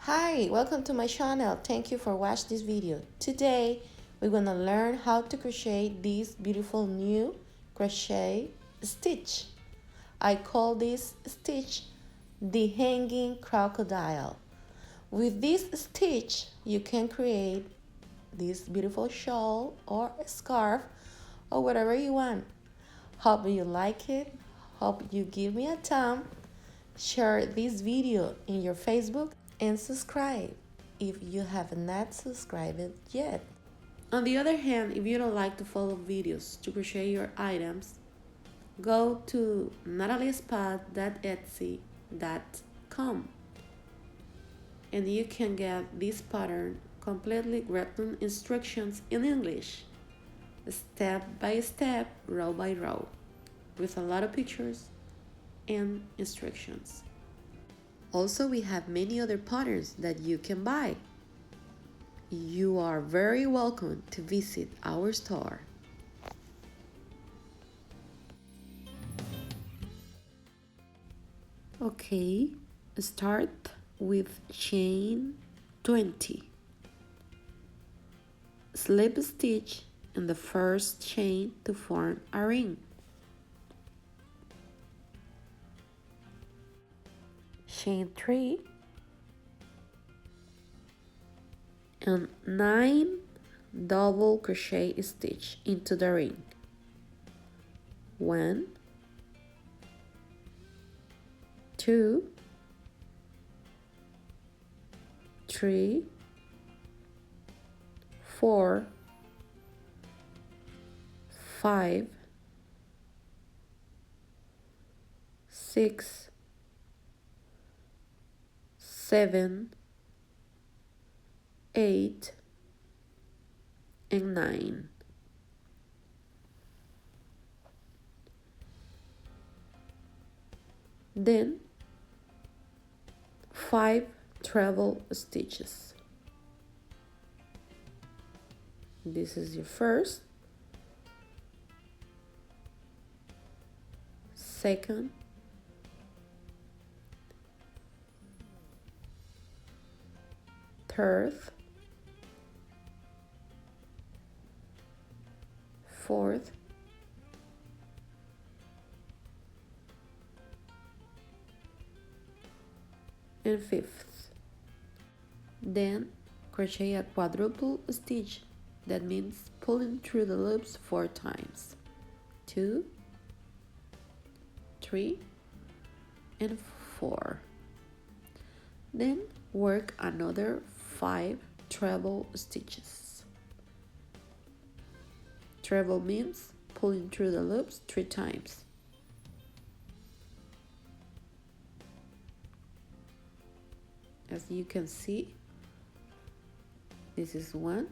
Hi, welcome to my channel. Thank you for watching this video. Today we're gonna learn how to crochet this beautiful new crochet stitch. I call this stitch the hanging crocodile. With this stitch you can create this beautiful shawl or a scarf or whatever you want. Hope you like it. Hope you give me a thumb. Share this video in your Facebook and subscribe if you have not subscribed yet. On the other hand, if you don't like to follow videos to crochet your items, go to nataliespad.etsy.com and you can get this pattern completely written instructions in English, step by step, row by row, with a lot of pictures and instructions. Also, we have many other patterns that you can buy. You are very welcome to visit our store. Okay, start with chain 20. Slip stitch in the first chain to form a ring. Chain 3 and 9 double crochet stitch into the ring. 1, 2, 3, 4, 5, 6, 7, 8, and 9. Then 5 treble stitches. This is your first, second, third, fourth, and fifth. Then crochet a quadruple stitch. That means pulling through the loops 4 times. 2, 3, and 4. Then work another 5 treble stitches. Treble means pulling through the loops 3 times. As you can see, this is 1,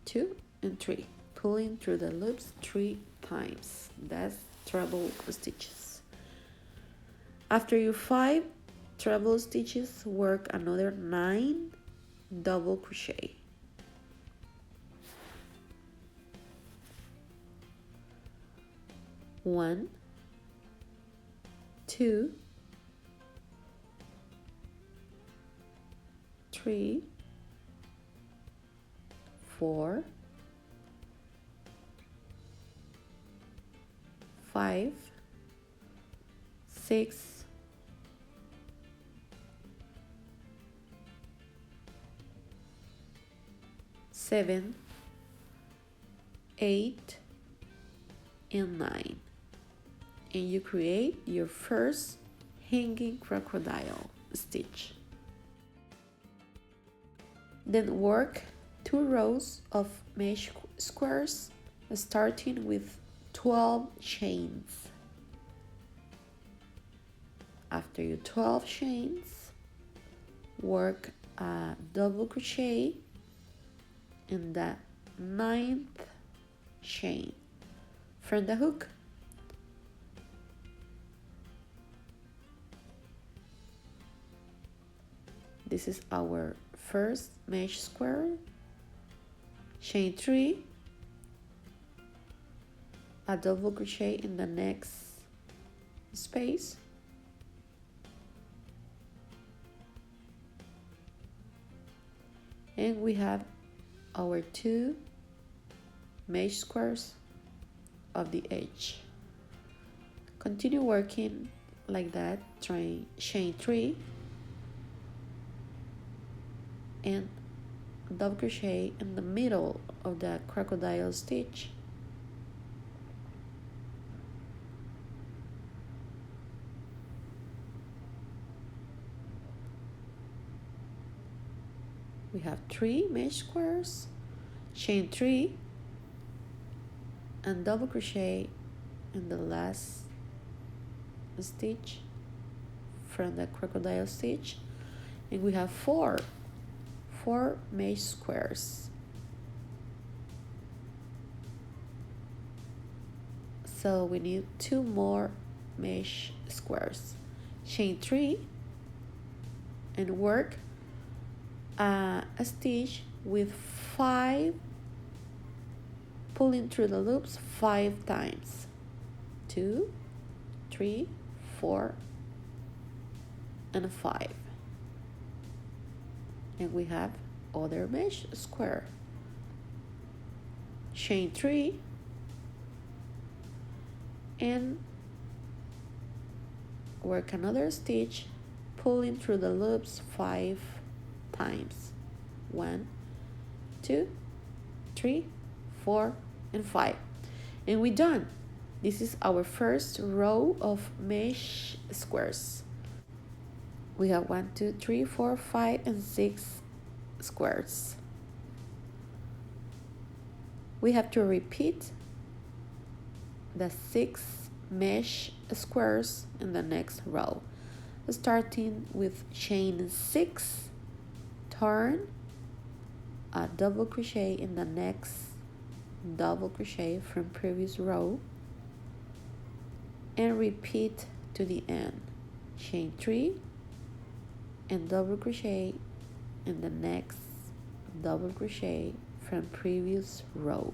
2, and 3. Pulling through the loops 3 times. That's treble stitches. After your 5 treble stitches, work another 9 double crochet. One, 2, 3, 4, 5, 6, 7, 8, and 9. And you create your first hanging crocodile stitch. Then work 2 rows of mesh squares starting with 12 chains. After your 12 chains, work a double crochet in the 9th chain from the hook. This is our first mesh square. Chain 3, a double crochet in the next space, And we have our 2 mesh squares of the edge. Continue working like that, chain 3 and double crochet in the middle of the crocodile stitch. We have 3 mesh squares, chain 3 and double crochet in the last stitch from the crocodile stitch, and we have 4 mesh squares. So we need 2 more mesh squares. Chain 3 and work a stitch with 5, pulling through the loops 5 times. 2, 3, 4, and 5. And we have other mesh square. Chain 3 and work another stitch, pulling through the loops 5 times. 1, 2, 3, 4, and 5. And we're done. This is our first row of mesh squares. We have 1, 2, 3, 4, 5, and 6 squares. We have to repeat the 6 mesh squares in the next row, starting with chain 6, turn a double crochet in the next double crochet from previous row, and repeat to the end. Chain 3 and double crochet in the next double crochet from previous row.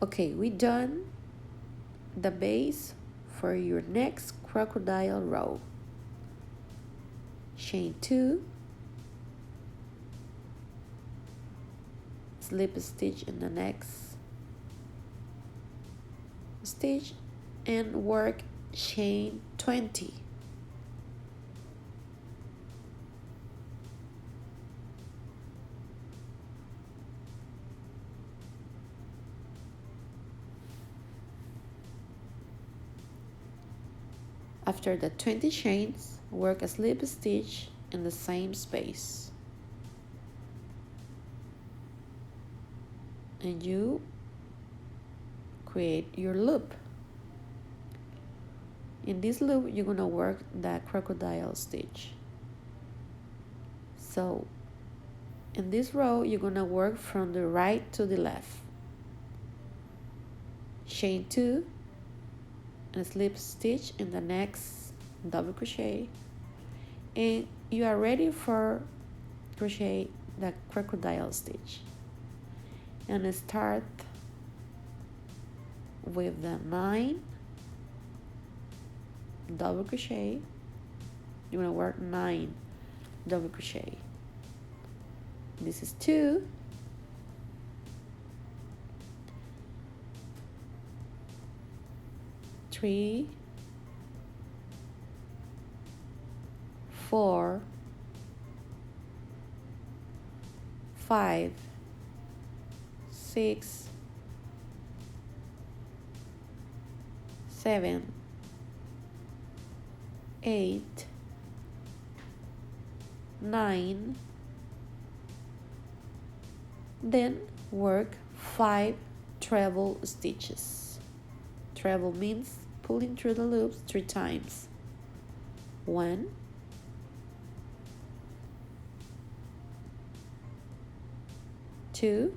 Okay, we done the base for your next crocodile row. Chain 2, slip stitch in the next stitch, and work chain 20. After the 20 chains, work a slip stitch in the same space. And you create your loop. In this loop, you're gonna work the crocodile stitch. So, in this row, you're gonna work from the right to the left. Chain 2, and slip stitch in the next double crochet, and you are ready for crochet the crocodile stitch. And start with the 9 double crochet. You're gonna work 9 double crochet. This is 2, 3, 4, 5, 6, 7, 8, 9, Then work 5 treble stitches. Treble means pulling through the loops 3 times. 1, 2,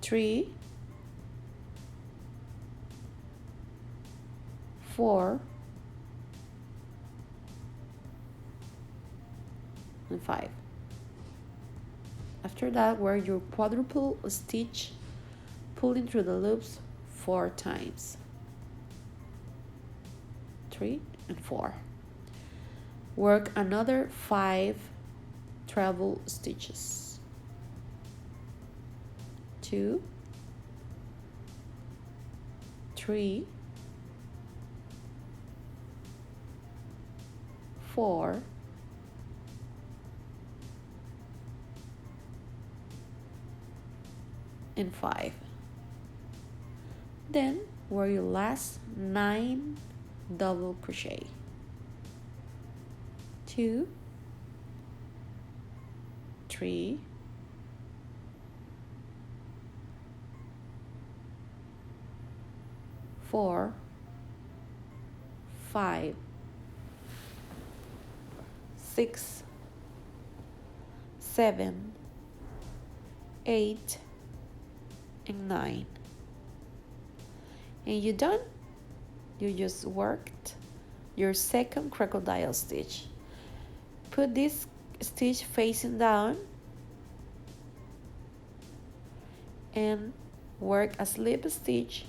3, 4, and 5. After that, work your quadruple stitch, pulling through the loops 4 times. 3 and 4. Work another 5 treble stitches. 2, 3, 4, and 5. Then work your last 9 double crochet. 2, 3, 4, 5, 6, 7, 8, and 9. And you're done. You just worked your second crocodile stitch. Put this stitch facing down and work a slip stitch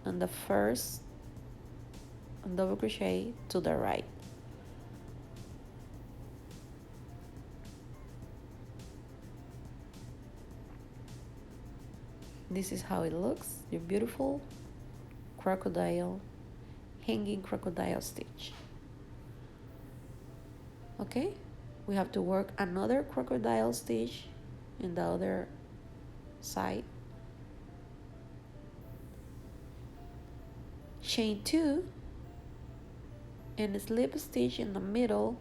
on the first double crochet to the right. This is how it looks, your beautiful crocodile, hanging crocodile stitch. Okay, we have to work another crocodile stitch in the other side. Chain 2 and slip stitch in the middle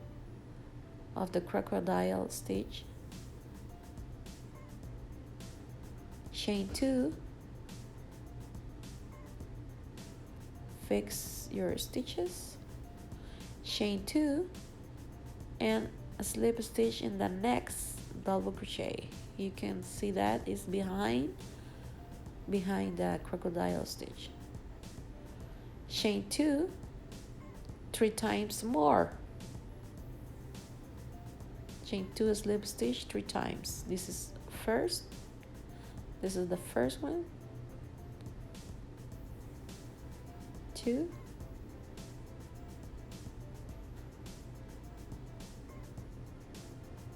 of the crocodile stitch. Chain 2, fix your stitches, chain 2, and a slip stitch in the next double crochet. You can see that it's behind the crocodile stitch. Chain 2 3 times more. Chain 2 slip stitch 3 times. This is the first one, 2,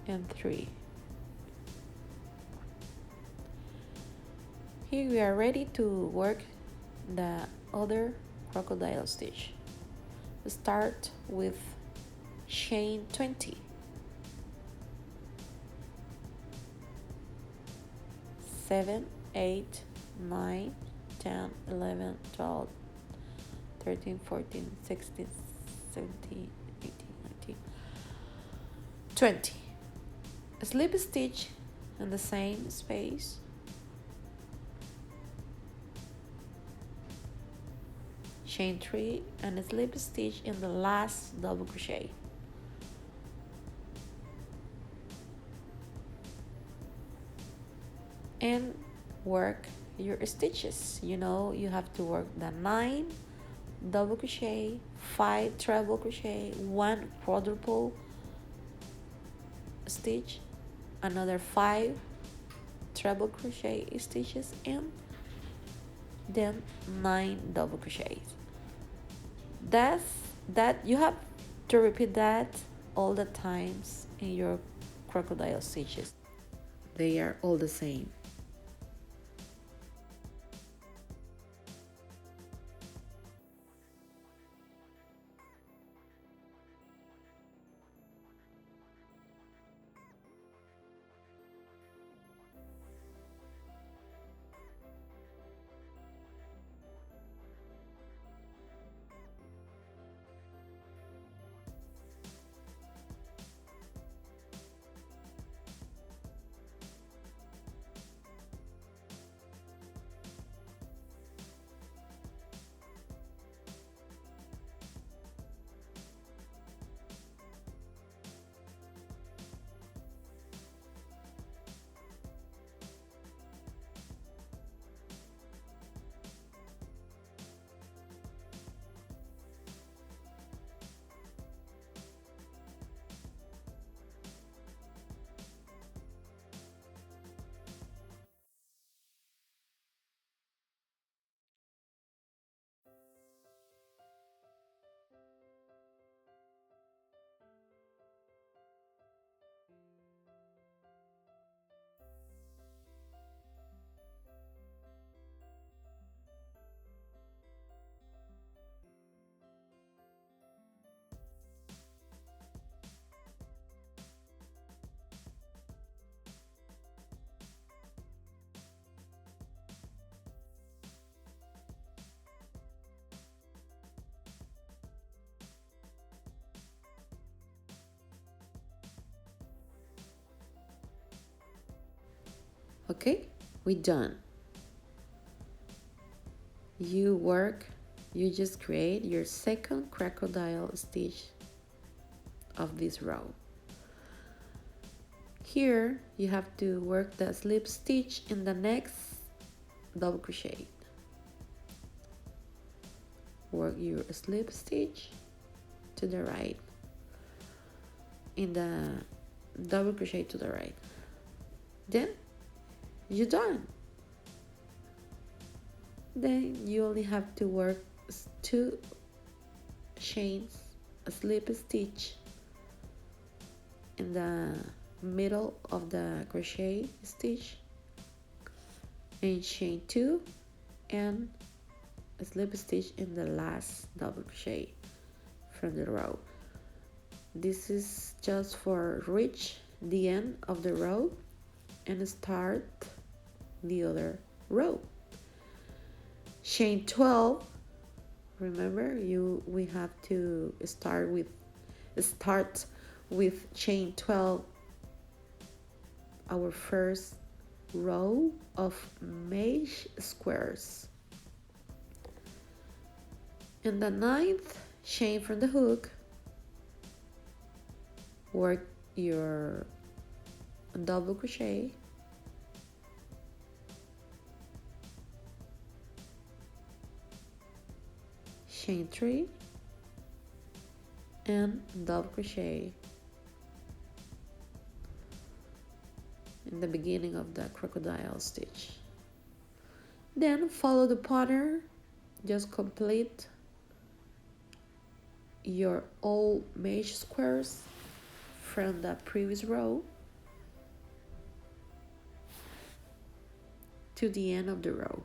and 3. Here we are ready to work the other crocodile stitch. Start with chain 20. 7, 8, 9, 10, 11, 12, 13, 14, 16, 17, 18, 19, 20. A slip stitch in the same space. Chain 3 and a slip stitch in the last double crochet. And work your stitches. You know, you have to work the 9 double crochet, 5 treble crochet, 1 quadruple stitch, another 5 treble crochet stitches, and then 9 double crochets. That you have to repeat that all the times in your crocodile stitches. They are all the same. Okay, we're done. You just create your second crocodile stitch of this row. Here you have to work the slip stitch in the next double crochet. Work your slip stitch to the right in the double crochet to the right. Then you're done. Then you only have to work 2 chains, a slip stitch in the middle of the crochet stitch, and chain 2 and a slip stitch in the last double crochet from the row. This is just for reach the end of the row and start the other row. Chain 12. Remember, we have to start with chain 12, our first row of mesh squares. In the 9th chain from the hook, work your double crochet, chain 3 and double crochet in the beginning of the crocodile stitch. Then follow the pattern, just complete your all mesh squares from the previous row to the end of the row.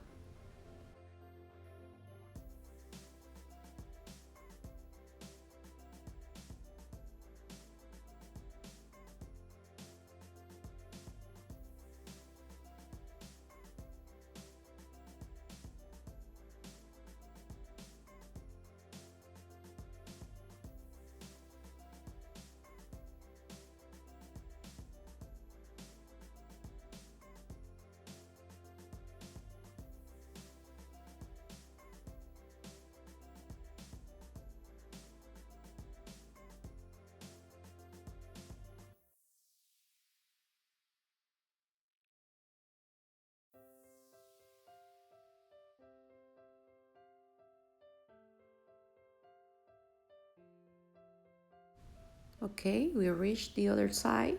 Okay, we reached the other side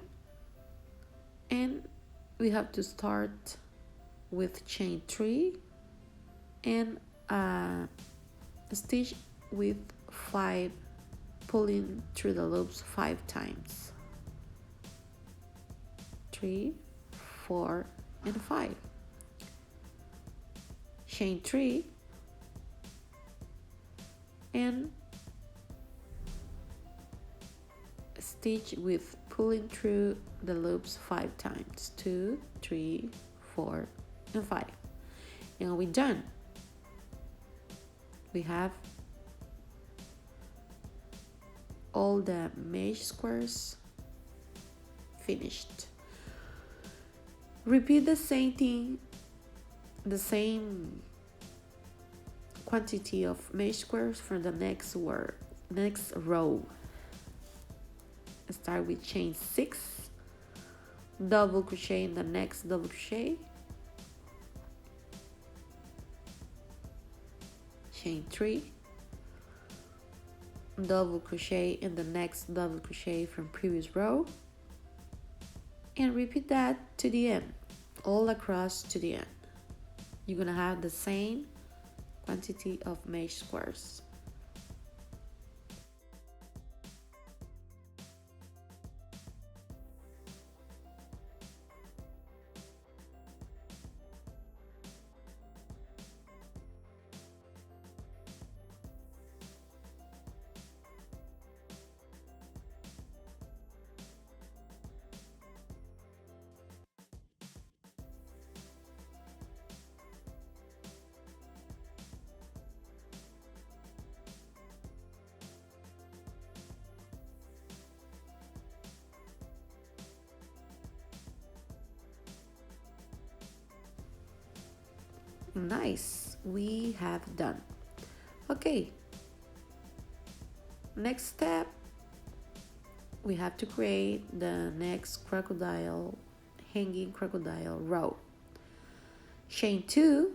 and we have to start with chain 3 and a stitch with 5, pulling through the loops 5 times. 3, 4 and 5. Chain 3 and stitch with pulling through the loops 5 times. 2, 3, 4 and 5. And we're done. We have all the mesh squares finished. Repeat the same thing, the same quantity of mesh squares for the next row. Start with chain 6, double crochet in the next double crochet, chain 3, double crochet in the next double crochet from previous row, and repeat that to the end, all across to the end. You're gonna have the same quantity of mesh squares. Nice, we have done. Okay, next step, we have to create the next crocodile, hanging crocodile row. Chain 2.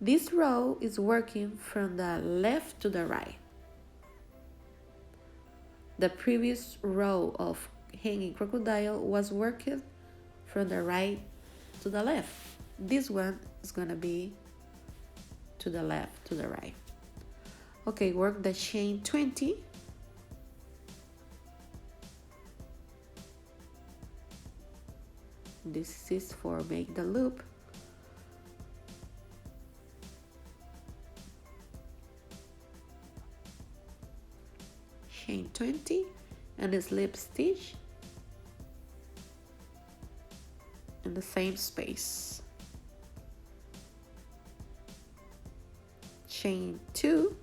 This row is working from the left to the right. The previous row of hanging crocodile was working from the right to the left. This one is gonna be to the left to the right. Okay, work the chain 20. This is for make the loop. Chain 20 and a slip stitch in the same space. Chain 2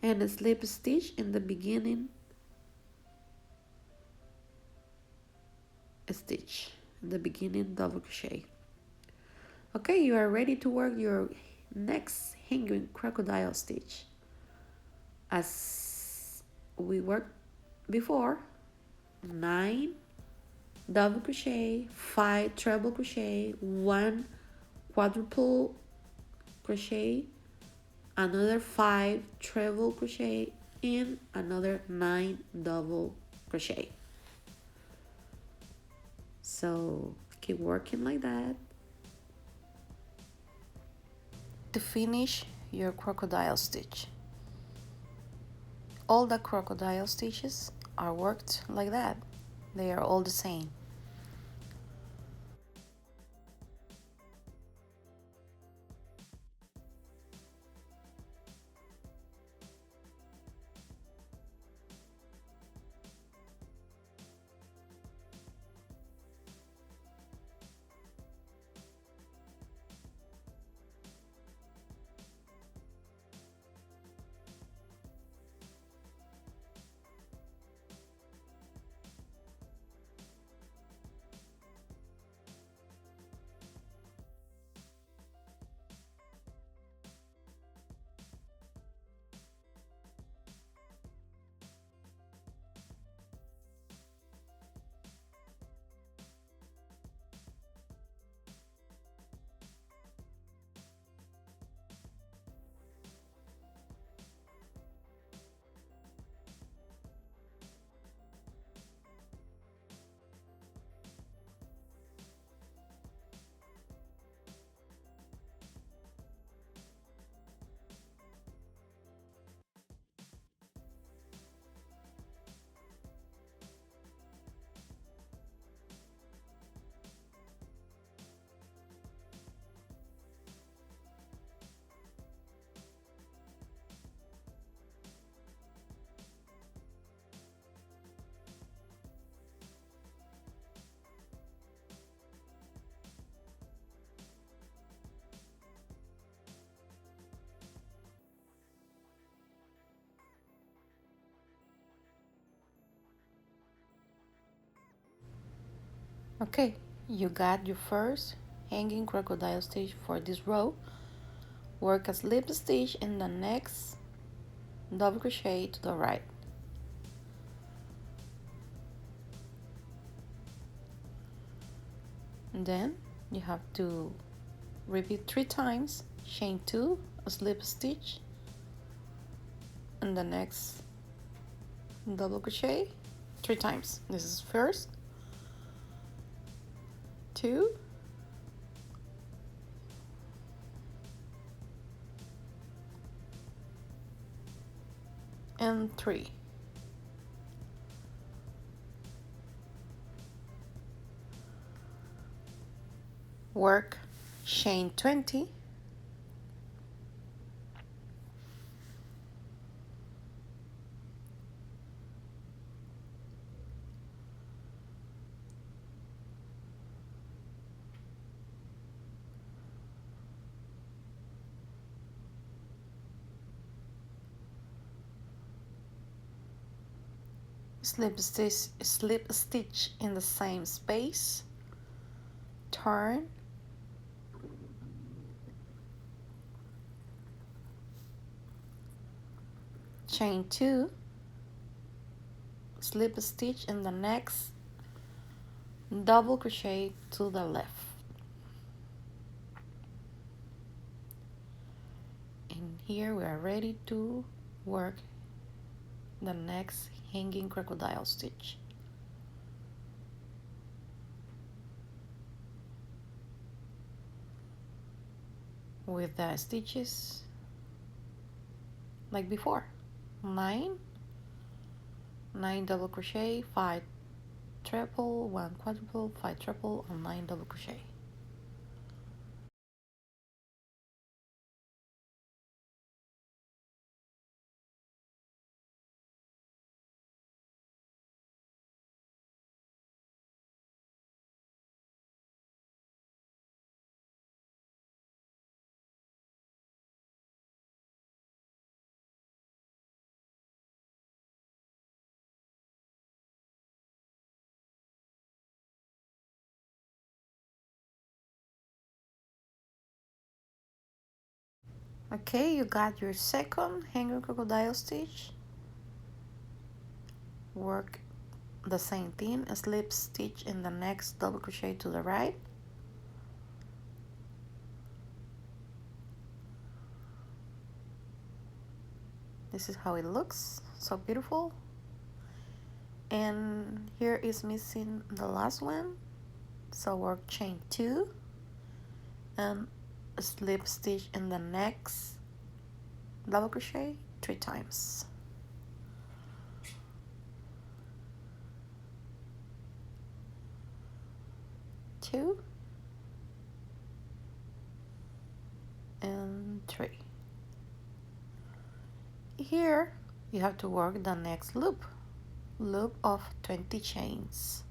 and a slip stitch in the beginning stitch in the beginning double crochet. Okay, you are ready to work your next hanging crocodile stitch. As we worked before, 9 double crochet, 5 treble crochet, 1 quadruple crochet, another 5 treble crochet, and another 9 double crochet. So keep working like that to finish your crocodile stitch. All the crocodile stitches are worked like that. They are all the same. Okay, you got your first hanging crocodile stitch for this row. Work a slip stitch in the next double crochet to the right. And then you have to repeat 3 times, chain 2, a slip stitch in the next double crochet 3 times. This is first, 2, and 3. Work chain 20, slip stitch in the same space, turn, chain 2, slip stitch in the next double crochet to the left. And here we are ready to work the next hanging crocodile stitch. With the stitches like before, 9 double crochet, 5 triple, 1 quadruple, 5 triple, and 9 double crochet. Okay, you got your second hanging crocodile stitch. Work the same thing, a slip stitch in the next double crochet to the right. This is how it looks, so beautiful. And here is missing the last one, so work chain 2 and a slip stitch in the next double crochet 3 times. Two and 3. Here you have to work the next loop of 20 chains.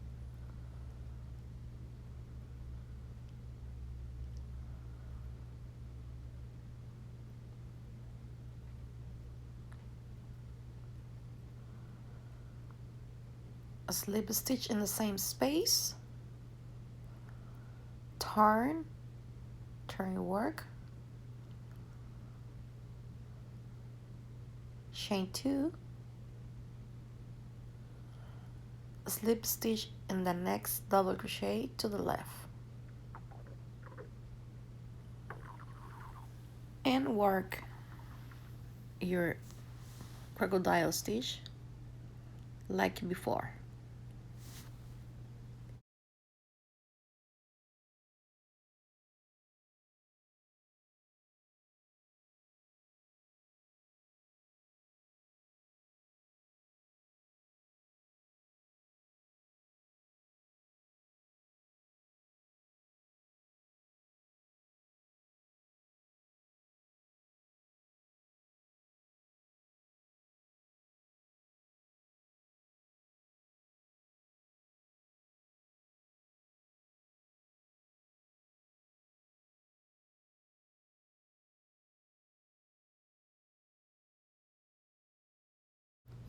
A slip stitch in the same space, turn your work, chain 2, slip stitch in the next double crochet to the left, and work your crocodile stitch like before.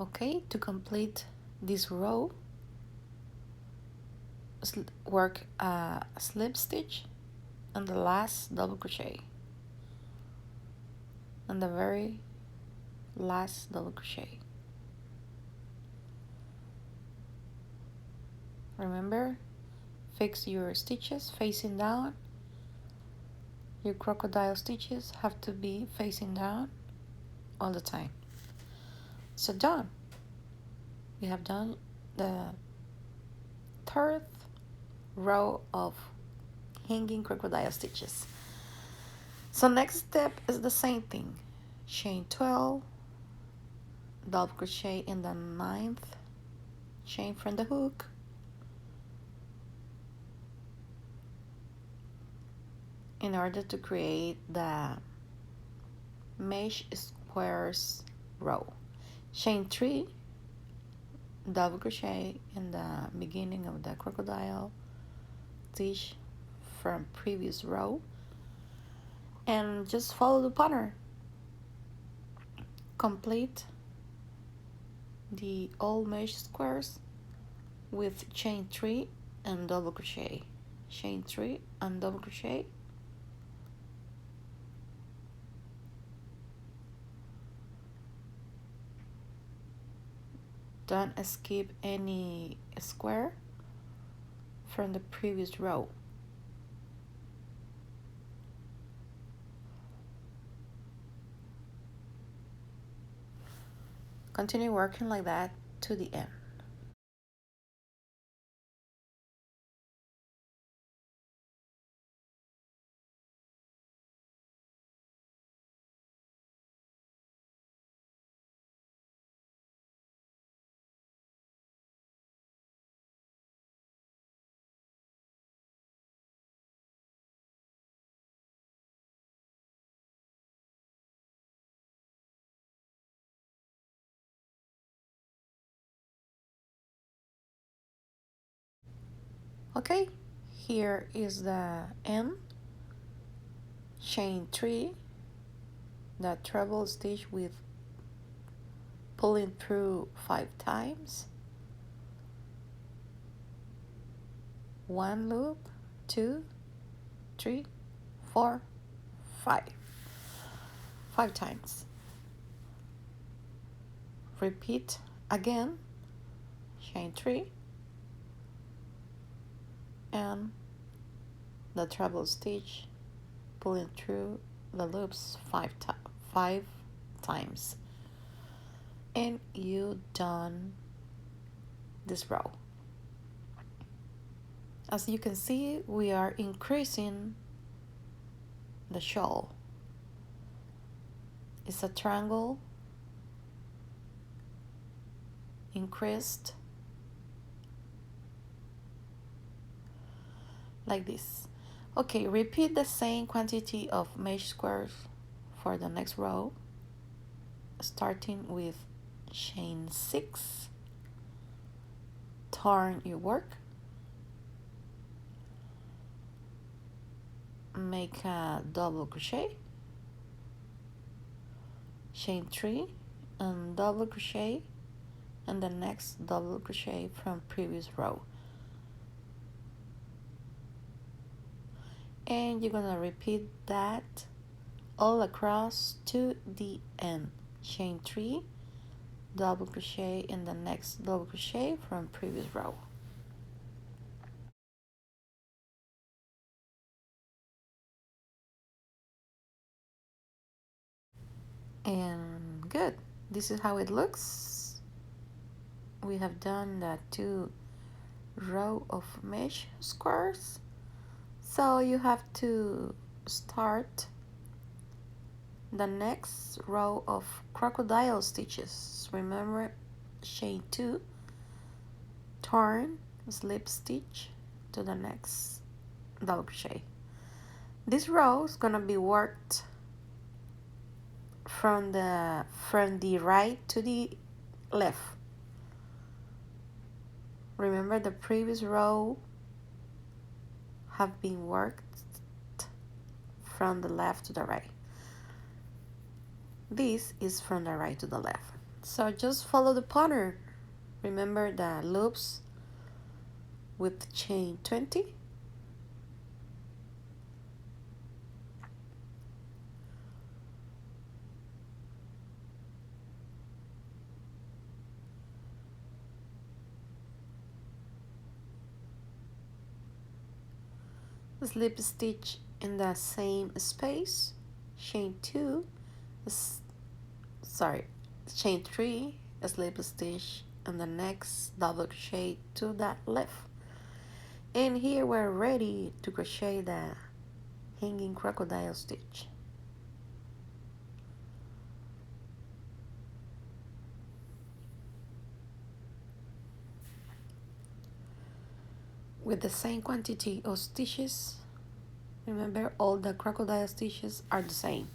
Okay, to complete this row, work a slip stitch and the last double crochet and the very last double crochet. Remember, fix your stitches facing down. Your crocodile stitches have to be facing down all the time. So done. We have done the third row of hanging crocodile stitches. So next step is the same thing. Chain 12, double crochet in the 9th chain from the hook, in order to create the mesh squares row. Chain 3, double crochet in the beginning of the crocodile stitch from previous row, and just follow the pattern. Complete the all mesh squares with chain 3 and double crochet. chain 3 and double crochet. Don't skip any square from the previous row. Continue working like that to the end. Okay, here is the end. Chain 3, that treble stitch with pulling through 5 times, 1 loop, 2, 3, 4, 5, 5 times. Repeat again, chain 3 and the treble stitch, pulling through the loops 5 times, and you done this row. As you can see, we are increasing the shawl. It's a triangle increased like this. Okay, repeat the same quantity of mesh squares for the next row, starting with chain 6. Turn your work, make a double crochet, chain 3 and double crochet, and the next double crochet from previous row. And you're gonna repeat that all across to the end. Chain 3, double crochet in the next double crochet from previous row. And good, this is how it looks. We have done the 2 row of mesh squares, so you have to start the next row of crocodile stitches. Remember, chain 2, turn, slip stitch to the next double crochet. This row is gonna be worked from the right to the left. Remember, the previous row have been worked from the left to the right. This is from the right to the left. So just follow the pattern. Remember the loops with chain 20. Slip stitch in the same space, chain 2, chain 3, slip stitch and the next double crochet to the left. And here we're ready to crochet the hanging crocodile stitch. With the same quantity of stitches. Remember, all the crocodile stitches are the same.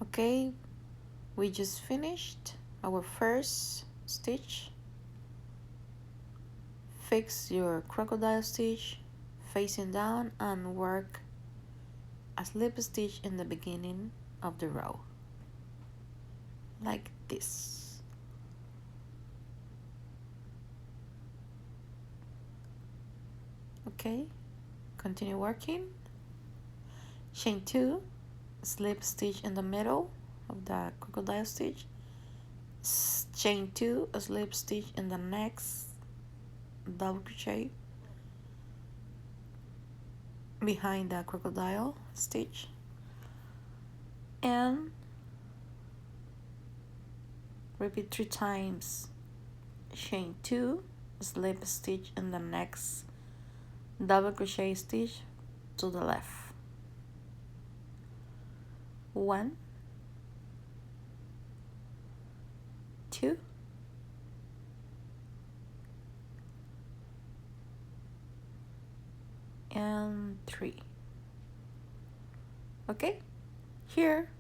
Okay, we just finished our first stitch. fix your crocodile stitch facing down and work a slip stitch in the beginning of the row, like this. Okay, continue working. Chain 2, slip stitch in the middle of the crocodile stitch, chain 2, a slip stitch in the next double crochet behind the crocodile stitch, and repeat 3 times. Chain 2, slip stitch in the next double crochet stitch to the left. 1, 2, and 3. Okay, here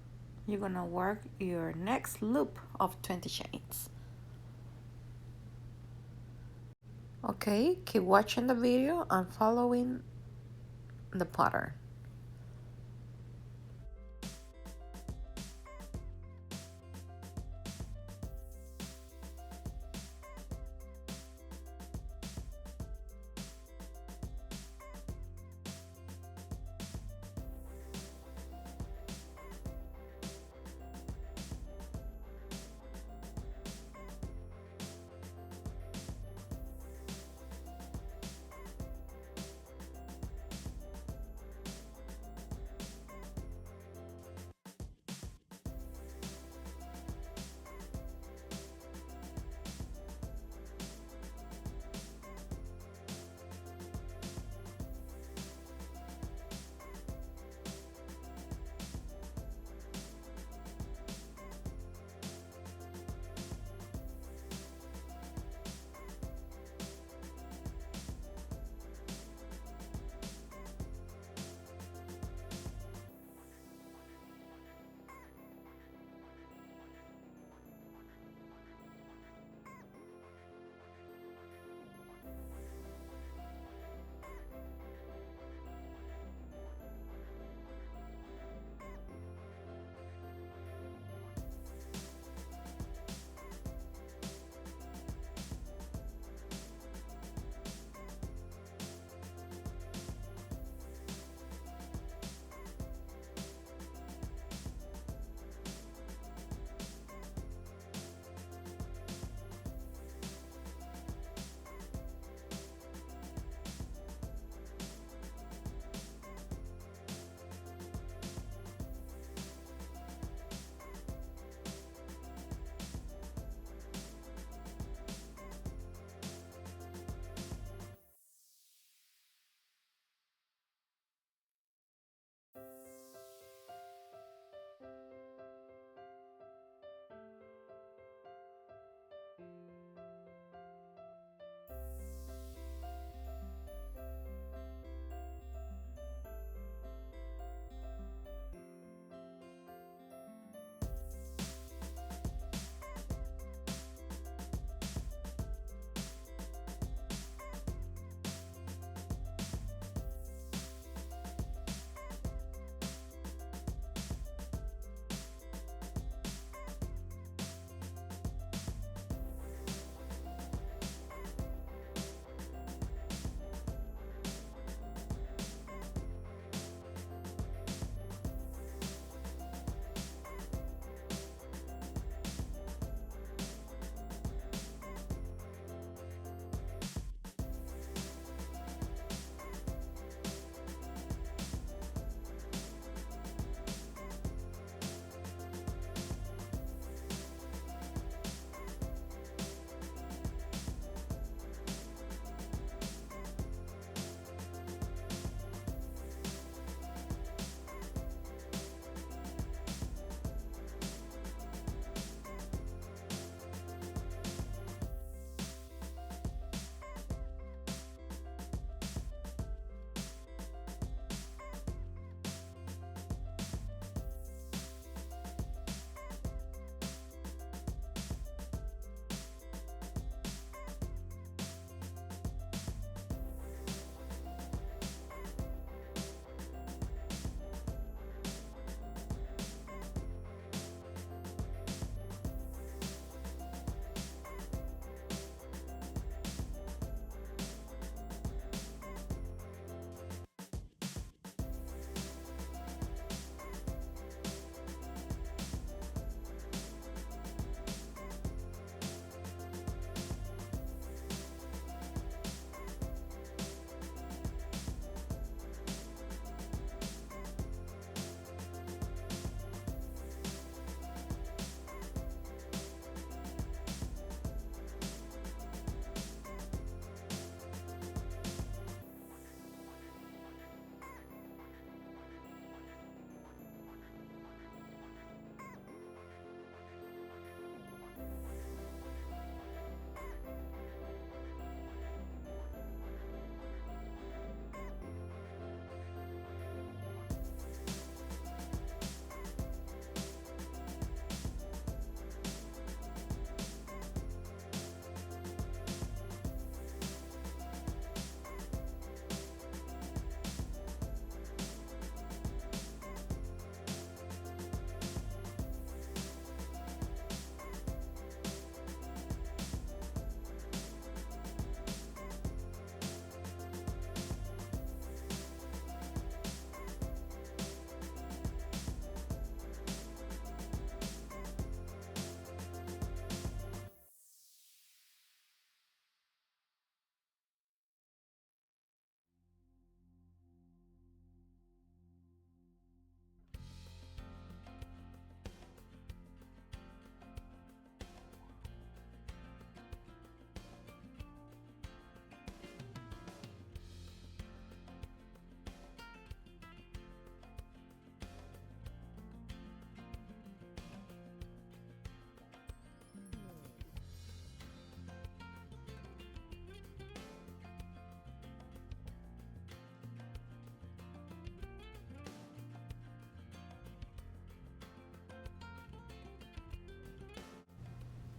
you're gonna work your next loop of 20 chains. Okay, keep watching the video and following the pattern.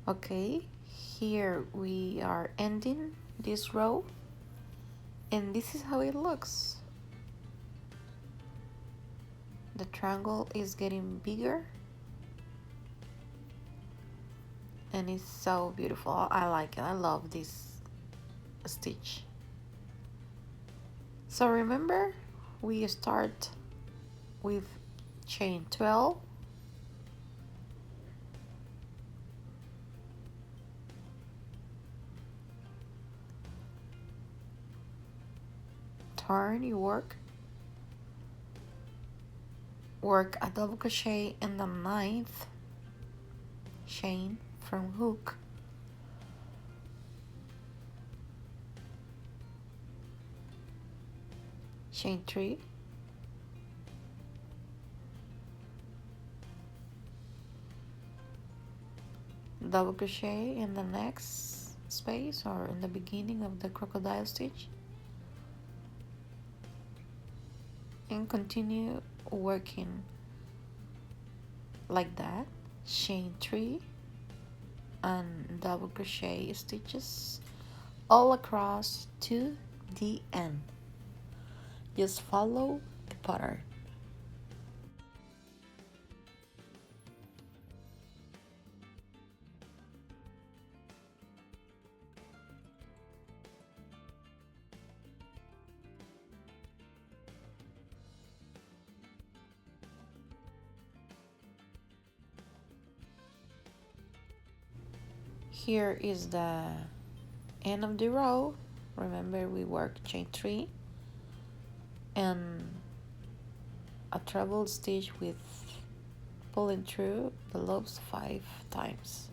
Okay, here we are ending this row, and this is how it looks. The triangle is getting bigger, and it's so beautiful. I like it. I love this stitch. So remember, we start with chain 12, turn, you work a double crochet in the 9th chain from hook, chain 3, double crochet in the next space or in the beginning of the crocodile stitch, and continue working like that, chain 3 and double crochet stitches all across to the end. Just follow the pattern. Here is the end of the row. Remember, we work chain 3 and a treble stitch with pulling through the loops 5 times.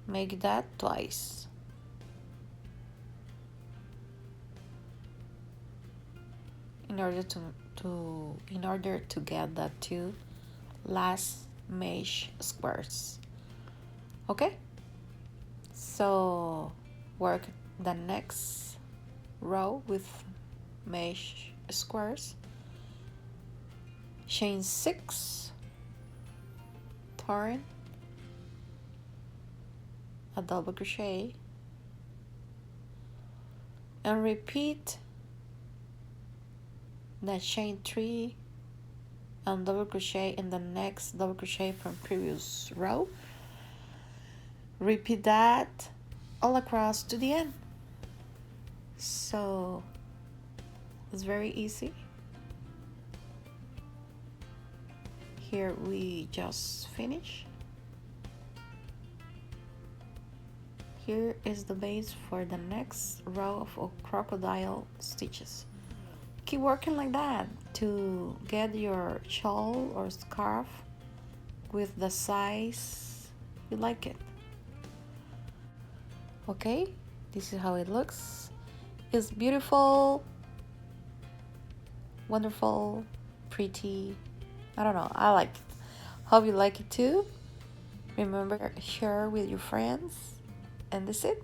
Make that twice. In order to get the 2 last mesh squares. Okay, so work the next row with mesh squares, chain 6, turn, a double crochet, and repeat the chain 3 and double crochet in the next double crochet from previous row. Repeat that all across to the end. So it's very easy. Here we just finish. Here is the base for the next row of crocodile stitches. Keep working like that to get your shawl or scarf with the size you like it. Okay, this is how it looks. It's beautiful, wonderful, pretty. I don't know, I like it. Hope you like it too. Remember, share with your friends. And that's it.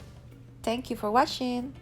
Thank you for watching.